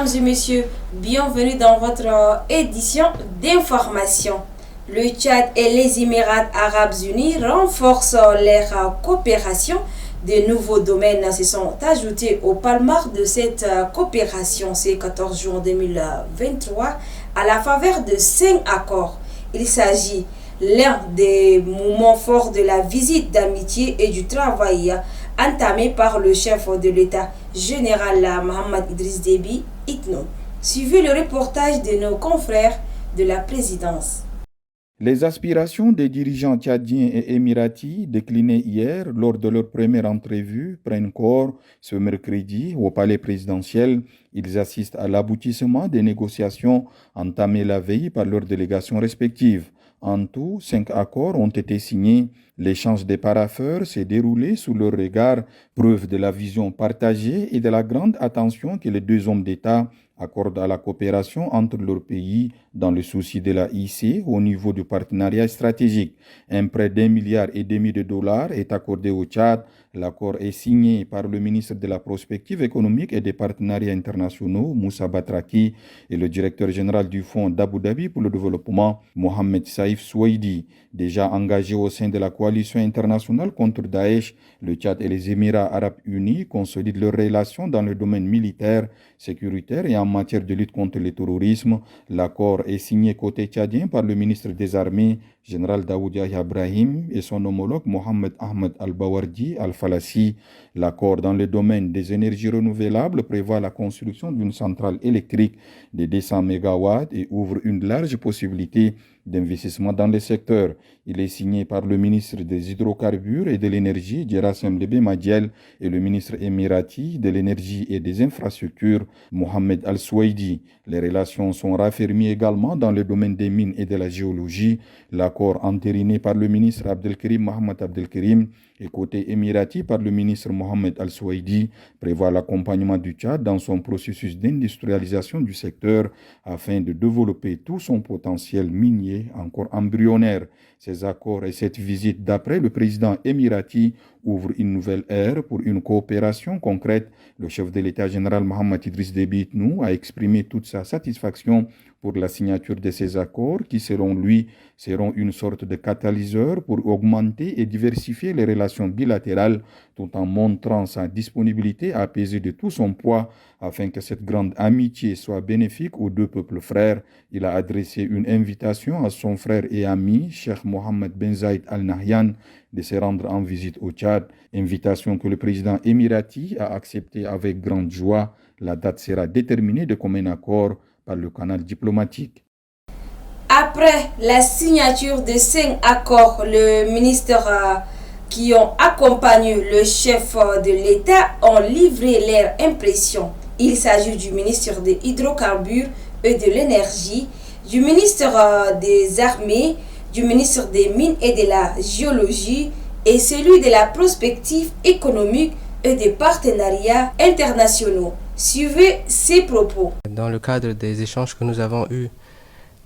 Mesdames et messieurs, bienvenue dans votre édition d'information. Le Tchad et les Émirats arabes unis renforcent leur coopération. De nouveaux domaines se sont ajoutés au palmarès de cette coopération ce 14 juin 2023 à la faveur de 5 accords. Il s'agit l'un des moments forts de la visite d'amitié et du travail entamé par le chef de l'État général Mohamed Idriss Déby Itno. Suivez le reportage de nos confrères de la présidence. Les aspirations des dirigeants tchadiens et émiratis déclinées hier lors de leur première entrevue prennent corps ce mercredi au palais présidentiel. Ils assistent à l'aboutissement des négociations entamées la veille par leurs délégations respectives. En tout, 5 accords ont été signés. L'échange des parapheurs s'est déroulé sous leur regard, preuve de la vision partagée et de la grande attention que les deux hommes d'État accordent à la coopération entre leurs pays dans le souci de la IC au niveau du partenariat stratégique. Un prêt d'1,5 milliard de dollars est accordé au Tchad. L'accord est signé par le ministre de la Prospective économique et des partenariats internationaux, Moussa Batraki, et le directeur général du Fonds d'Abu Dhabi pour le développement, Mohamed Saïf Souaidi. Déjà engagé au sein de la coalition internationale contre Daesh, le Tchad et les Émirats arabes unis consolident leurs relations dans le domaine militaire, sécuritaire et en matière de lutte contre le terrorisme. L'accord est signé côté tchadien par le ministre des Armées, général Daoud Yahya Ibrahim, et son homologue Mohamed Ahmed Al-Bawardi Al-Falassi. L'accord dans le domaine des énergies renouvelables prévoit la construction d'une centrale électrique de 200 MW et ouvre une large possibilité d'investissement dans le secteur. Il est signé par le ministre des Hydrocarbures et de l'Énergie, Gerasim Lebe Madiel, et le ministre émirati de l'Énergie et des Infrastructures, Mohamed Al-Souaidi. Les relations sont raffermies également dans le domaine des mines et de la géologie. L'accord entériné par le ministre Abdelkerim Mohamed Abdelkerim et côté émirati par le ministre Mohamed Al-Souaidi prévoit l'accompagnement du Tchad dans son processus d'industrialisation du secteur afin de développer tout son potentiel minier encore embryonnaire. Ces accords et cette visite, d'après le président émirati, ouvrent une nouvelle ère pour une coopération concrète. Le chef de l'État général Mohamed Idriss Déby Itno a exprimé toute sa satisfaction pour la signature de ces accords qui, selon lui, seront une sorte de catalyseur pour augmenter et diversifier les relations bilatérales tout en montrant sa disponibilité à peser de tout son poids afin que cette grande amitié soit bénéfique aux deux peuples frères. Il a adressé une invitation à son frère et ami, Cheikh Mohammed Ben Zayed Al Nahyan, de se rendre en visite au Tchad, invitation que le président émirati a acceptée avec grande joie. La date sera déterminée de commun accord par le canal diplomatique. Après la signature de 5 accords, le ministre qui ont accompagné le chef de l'État ont livré leurs impressions. Il s'agit du ministre des Hydrocarbures et de l'Énergie, du ministre des Armées, du ministre des Mines et de la Géologie et celui de la Prospective économique et des partenariats internationaux. Suivez ces propos. Dans le cadre des échanges que nous avons eus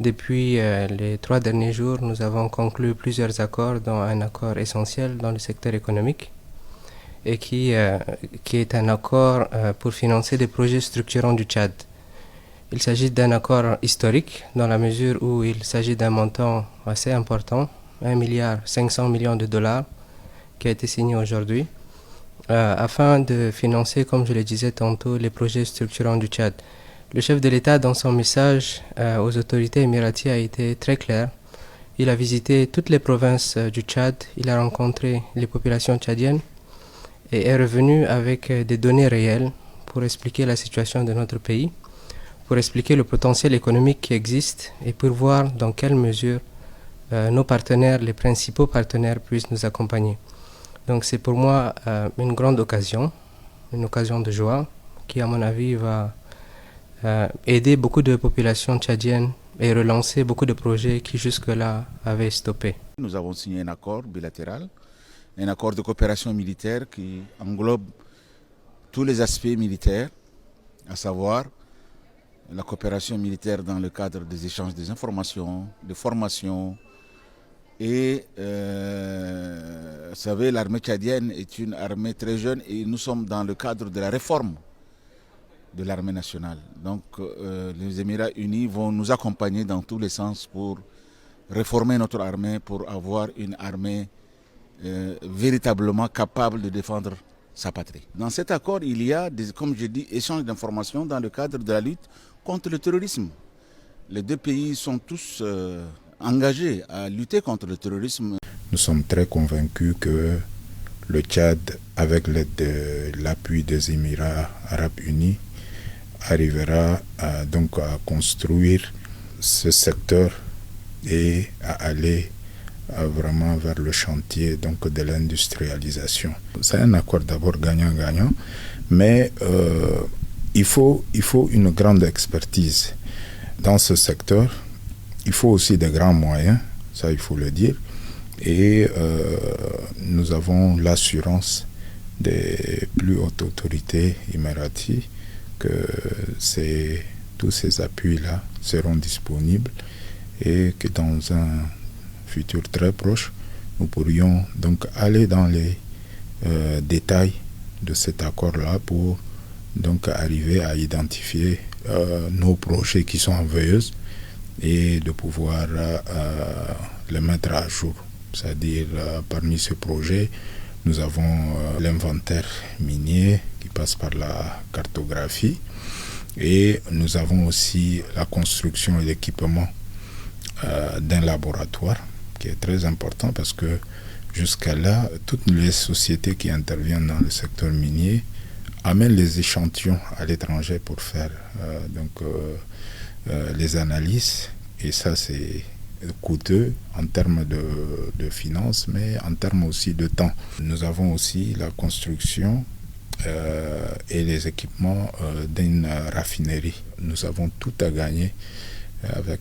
depuis les 3 derniers jours, nous avons conclu plusieurs accords, dont un accord essentiel dans le secteur économique et qui est un accord pour financer des projets structurants du Tchad. Il s'agit d'un accord historique dans la mesure où il s'agit d'un montant assez important, 1,5 milliard de dollars, qui a été signé aujourd'hui, afin de financer, comme je le disais tantôt, les projets structurants du Tchad. Le chef de l'État, dans son message aux autorités émiraties, a été très clair. Il a visité toutes les provinces du Tchad, il a rencontré les populations tchadiennes et est revenu avec des données réelles pour expliquer la situation de notre pays, pour expliquer le potentiel économique qui existe et pour voir dans quelle mesure nos partenaires, les principaux partenaires, puissent nous accompagner. Donc c'est pour moi une grande occasion, une occasion de joie qui, à mon avis, va aider beaucoup de populations tchadiennes et relancer beaucoup de projets qui jusque-là avaient stoppé. Nous avons signé un accord bilatéral, un accord de coopération militaire qui englobe tous les aspects militaires, à savoir la coopération militaire dans le cadre des échanges des informations, de formation. Et vous savez, l'armée tchadienne est une armée très jeune et nous sommes dans le cadre de la réforme de l'armée nationale. Donc les Émirats unis vont nous accompagner dans tous les sens pour réformer notre armée, pour avoir une armée véritablement capable de défendre sa patrie. Dans cet accord, il y a, comme je dis, échange d'informations dans le cadre de la lutte contre le terrorisme. Les deux pays sont tous engagés à lutter contre le terrorisme. Nous sommes très convaincus que le Tchad, avec l'appui des Émirats arabes unis, arrivera donc à construire ce secteur et à aller vraiment vers le chantier donc, de l'industrialisation. C'est un accord d'abord gagnant-gagnant, mais il faut une grande expertise dans ce secteur. Il faut aussi des grands moyens, ça il faut le dire, et nous avons l'assurance des plus hautes autorités émiraties que tous ces appuis-là seront disponibles et que dans un futur très proche, nous pourrions donc aller dans les détails de cet accord-là pour donc arriver à identifier nos projets qui sont en veilleuse et de pouvoir les mettre à jour. C'est-à-dire, parmi ces projets, nous avons l'inventaire minier qui passe par la cartographie et nous avons aussi la construction et l'équipement d'un laboratoire qui est très important parce que jusqu'à là, toutes les sociétés qui interviennent dans le secteur minier amènent les échantillons à l'étranger pour faire les analyses et ça c'est coûteux en termes de finances mais en termes aussi de temps. Nous avons aussi la construction et les équipements d'une raffinerie. Nous avons tout à gagner avec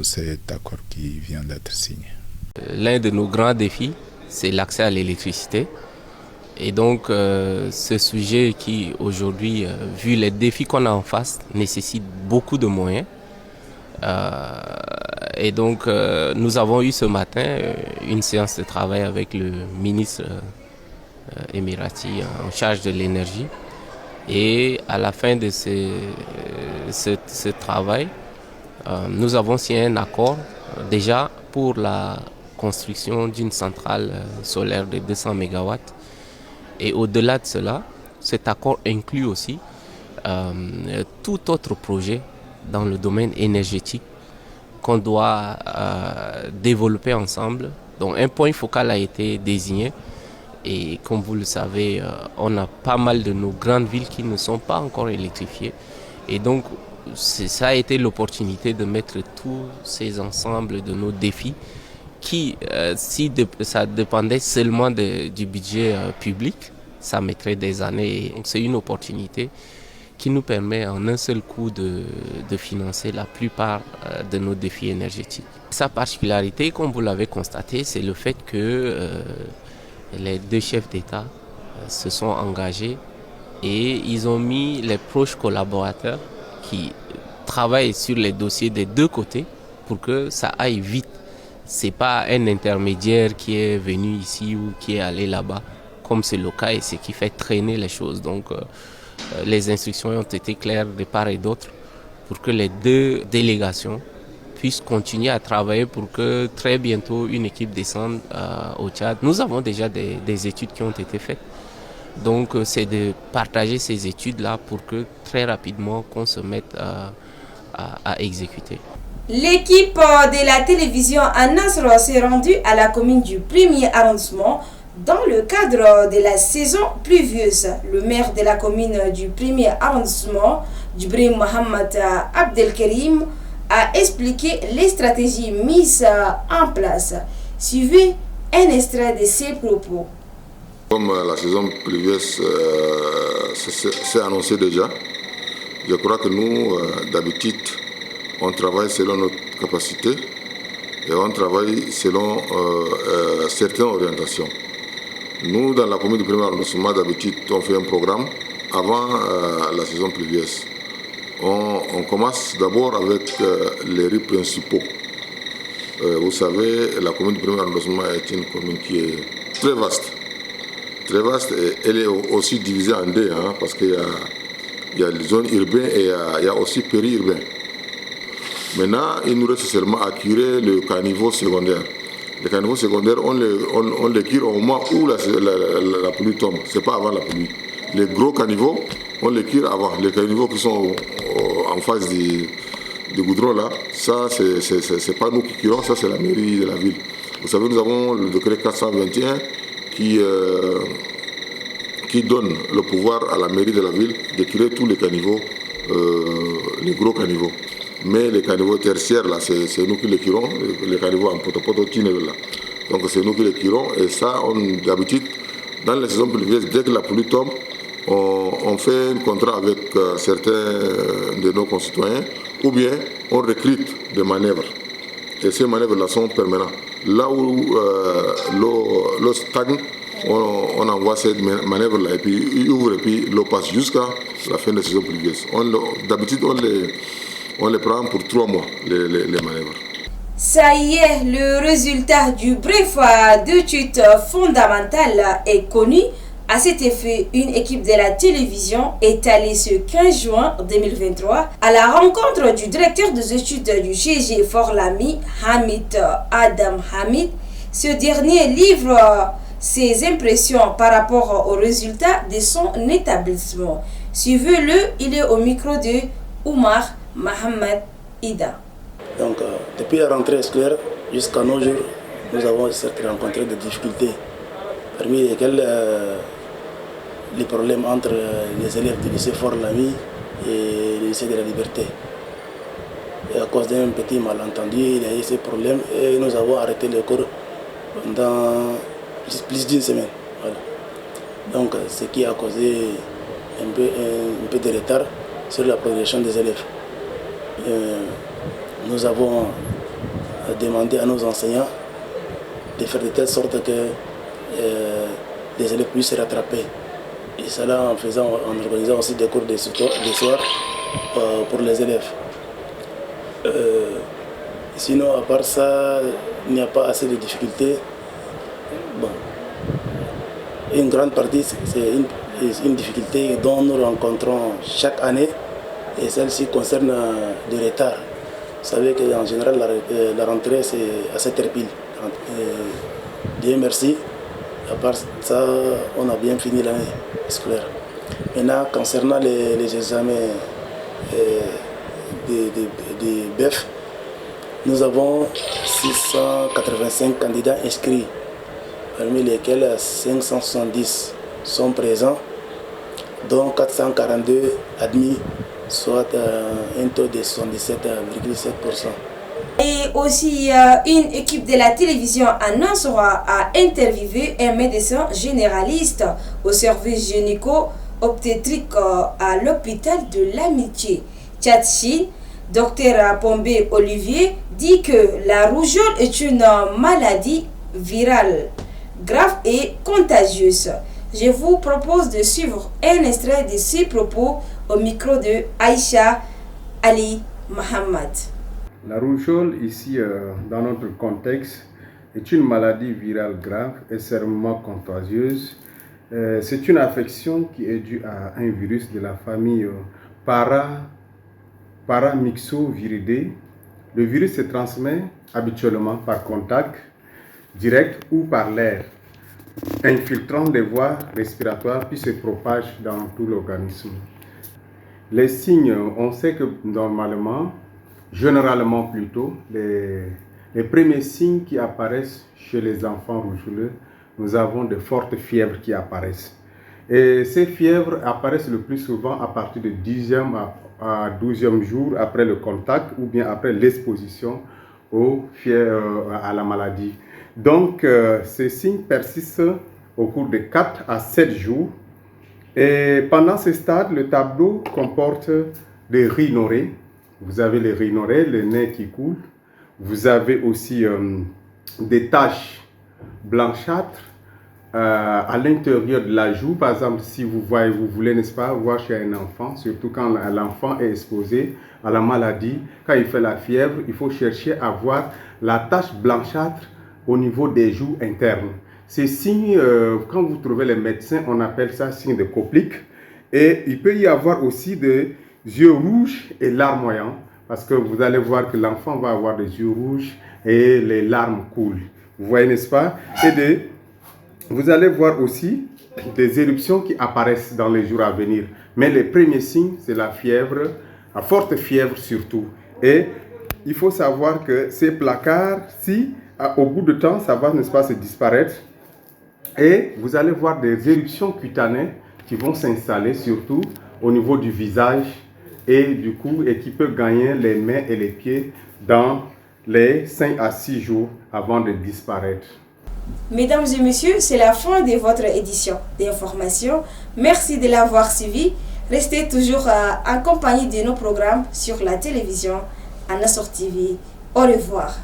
cet accord qui vient d'être signé. L'un de nos grands défis, c'est l'accès à l'électricité. Et donc, ce sujet qui, aujourd'hui, vu les défis qu'on a en face, nécessite beaucoup de moyens. Et donc, nous avons eu ce matin une séance de travail avec le ministre émirati en charge de l'énergie. Et à la fin de ce travail, nous avons signé un accord déjà pour la construction d'une centrale solaire de 200 MW. Et au-delà de cela, cet accord inclut aussi tout autre projet dans le domaine énergétique qu'on doit développer ensemble. Donc un point focal a été désigné et comme vous le savez, on a pas mal de nos grandes villes qui ne sont pas encore électrifiées. Et donc ça a été l'opportunité de mettre tous ces ensembles de nos défis qui, si ça dépendait seulement du budget public, ça mettrait des années. Donc c'est une opportunité qui nous permet en un seul coup de financer la plupart de nos défis énergétiques. Sa particularité, comme vous l'avez constaté, c'est le fait que les deux chefs d'État se sont engagés et ils ont mis les proches collaborateurs qui travaillent sur les dossiers des deux côtés pour que ça aille vite. C'est pas un intermédiaire qui est venu ici ou qui est allé là-bas, comme c'est le cas et ce qui fait traîner les choses. Donc les instructions ont été claires de part et d'autre pour que les deux délégations puissent continuer à travailler pour que très bientôt une équipe descende au Tchad. Nous avons déjà des études qui ont été faites. Donc c'est de partager ces études-là pour que très rapidement qu'on se mette à exécuter. L'équipe de la télévision Al-Nasr s'est rendue à la commune du 1er arrondissement dans le cadre de la saison pluvieuse. Le maire de la commune du 1er arrondissement, Djibril Mohamed Abdelkarim, a expliqué les stratégies mises en place. Suivez un extrait de ses propos. Comme la saison pluvieuse s'est annoncée déjà, je crois que nous, d'habitude, on travaille selon notre capacité et on travaille selon certaines orientations. Nous, dans la commune du 1er arrondissement, d'habitude, on fait un programme avant la saison pluvieuse. On commence d'abord avec les rues principaux. Vous savez, la commune du 1er arrondissement est une commune qui est très vaste et elle est aussi divisée en deux, parce qu'il y a il y a les zones urbaines et il y a aussi périurbains. Maintenant, il nous reste seulement à curer le caniveau secondaire. Les caniveaux secondaires, on les cure au moment où la pluie tombe. Ce n'est pas avant la pluie. Les gros caniveaux, on les cure avant. Les caniveaux qui sont en face du goudron là, ça c'est pas nous qui curons, ça c'est la mairie de la ville. Vous savez, nous avons le décret 421 qui donne le pouvoir à la mairie de la ville de curer tous les caniveaux, les gros caniveaux. Mais les caniveaux tertiaires là, c'est nous qui les curons, les caniveaux en potopoto là. Donc c'est nous qui les curons et ça, d'habitude, dans les saisons pluvieuses, dès que la pluie tombe, on fait un contrat avec certains de nos concitoyens ou bien on recrute des manœuvres. Et ces manœuvres-là sont permanentes. Là où l'eau stagne, on envoie cette manœuvre-là et puis il ouvre et puis l'eau passe jusqu'à la fin de la saison pluvieuse. D'habitude, on les prend pour 3 mois, les manœuvres. Ça y est, le résultat du bref d'études fondamentales est connu. À cet effet, une équipe de la télévision est allée ce 15 juin 2023 à la rencontre du directeur des études du GG Fort-Lamy, Hamid Adam Hamid. Ce dernier livre ses impressions par rapport aux résultats de son établissement. Suivez-le, il est au micro de Oumar Mohamed Ida. Donc, depuis la rentrée scolaire jusqu'à nos jours, nous avons certes rencontré des difficultés, parmi lesquelles les problèmes entre les élèves du lycée Fort-Lamy et le lycée de la Liberté. Et à cause d'un petit malentendu, il y a eu ces problèmes et nous avons arrêté le cours pendant plus d'une semaine. Voilà. Donc, ce qui a causé un peu de retard sur la progression des élèves. Nous avons demandé à nos enseignants de faire de telle sorte que les élèves puissent se rattraper. Et cela en organisant aussi des cours de soir pour les élèves. Sinon, à part ça, il n'y a pas assez de difficultés. Bon. Une grande partie, c'est une difficulté dont nous rencontrons chaque année et celle-ci concerne le retard. Vous savez qu'en général, la rentrée, c'est à 7h pile. Dieu merci. À part ça, on a bien fini l'année scolaire. Maintenant, concernant les examens des BEF, nous avons 685 candidats inscrits, parmi lesquels 570 sont présents, dont 442 admis, soit un taux de 77,7%. Et aussi, une équipe de la télévision annoncera à interviewer un médecin généraliste au service gynéco-obstétrique à l'hôpital de l'Amitié. Tchatchine, Dr Pombé Olivier, dit que la rougeole est une maladie virale, grave et contagieuse. Je vous propose de suivre un extrait de ses propos au micro de Aïcha Ali Mohamed. La rougeole, ici, dans notre contexte, est une maladie virale grave et extrêmement contagieuse. C'est une affection qui est due à un virus de la famille Paramyxoviridae. Le virus se transmet habituellement par contact direct ou par l'air, infiltrant les voies respiratoires puis se propage dans tout l'organisme. Les signes, on sait que normalement, généralement plutôt, les premiers signes qui apparaissent chez les enfants rougeoleux, nous avons de fortes fièvres qui apparaissent. Et ces fièvres apparaissent le plus souvent à partir du 10e à 12e jour après le contact ou bien après l'exposition à la maladie. Donc, ces signes persistent au cours de 4 à 7 jours. Et pendant ce stade, le tableau comporte des rhinorrhées. Vous avez les rhinorrhées, le nez qui coule. Vous avez aussi des taches blanchâtres à l'intérieur de la joue. Par exemple, si vous voulez, n'est-ce pas, voir chez un enfant, surtout quand l'enfant est exposé à la maladie, quand il fait la fièvre, il faut chercher à voir la tache blanchâtre au niveau des joues internes. Ces signes, quand vous trouvez les médecins, on appelle ça signe de Koplik. Et il peut y avoir aussi des yeux rouges et larmoyants, parce que vous allez voir que l'enfant va avoir des yeux rouges et les larmes coulent. Vous voyez, n'est-ce pas? Et vous allez voir aussi des éruptions qui apparaissent dans les jours à venir. Mais les premiers signes, c'est la fièvre, la forte fièvre surtout. Et il faut savoir que ces placards, si au bout de temps, ça va, n'est-ce pas, se disparaître. Et vous allez voir des éruptions cutanées qui vont s'installer surtout au niveau du visage et du cou et qui peuvent gagner les mains et les pieds dans les 5 à 6 jours avant de disparaître. Mesdames et messieurs, c'est la fin de votre édition d'information. Merci de l'avoir suivi. Restez toujours en compagnie de nos programmes sur la télévision Anasor TV. Au revoir.